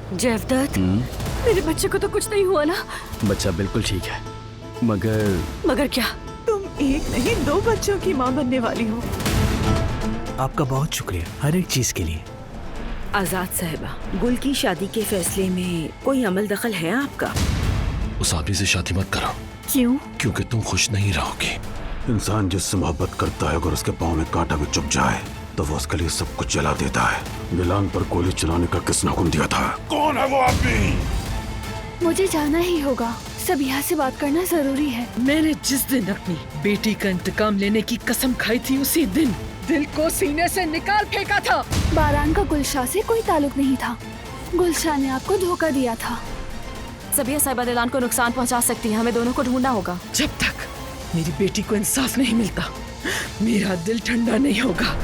जयवदत्त, मेरे बच्चे को तो कुछ नहीं हुआ ना? बच्चा बिल्कुल ठीक है, मगर क्या? तुम एक नहीं 2 बच्चों की माँ बनने वाली हो। आपका बहुत शुक्रिया हर एक चीज के लिए। आजाद साहिबा, गुल की शादी के फैसले में कोई अमल दखल है आपका? उस आदमी से शादी मत करो। क्यों? क्योंकि तुम खुश नहीं रहोगी। इंसान जिससे मोहब्बत करता है अगर उसके पाँव में कांटा भी चुभ जाए तो वो उसके लिए सब कुछ जला देता है। दिलान पर गोली चलाने का किसने हुक्म दिया था? कौन है वो आदमी? मुझे जाना ही होगा, सब यहाँ से बात करना जरूरी है। मैंने जिस दिन अपनी बेटी का इंतकाम लेने की कसम खाई थी उसी दिन दिल को सीने से निकाल फेंका था। बारान का गुलशाह से कोई ताल्लुक नहीं था, गुलशाह ने आपको धोखा दिया था। सबिया साहिबा दिलान को नुकसान पहुंचा सकती है, हमें दोनों को ढूंढना होगा। जब तक मेरी बेटी को इंसाफ नहीं मिलता मेरा दिल ठंडा नहीं होगा।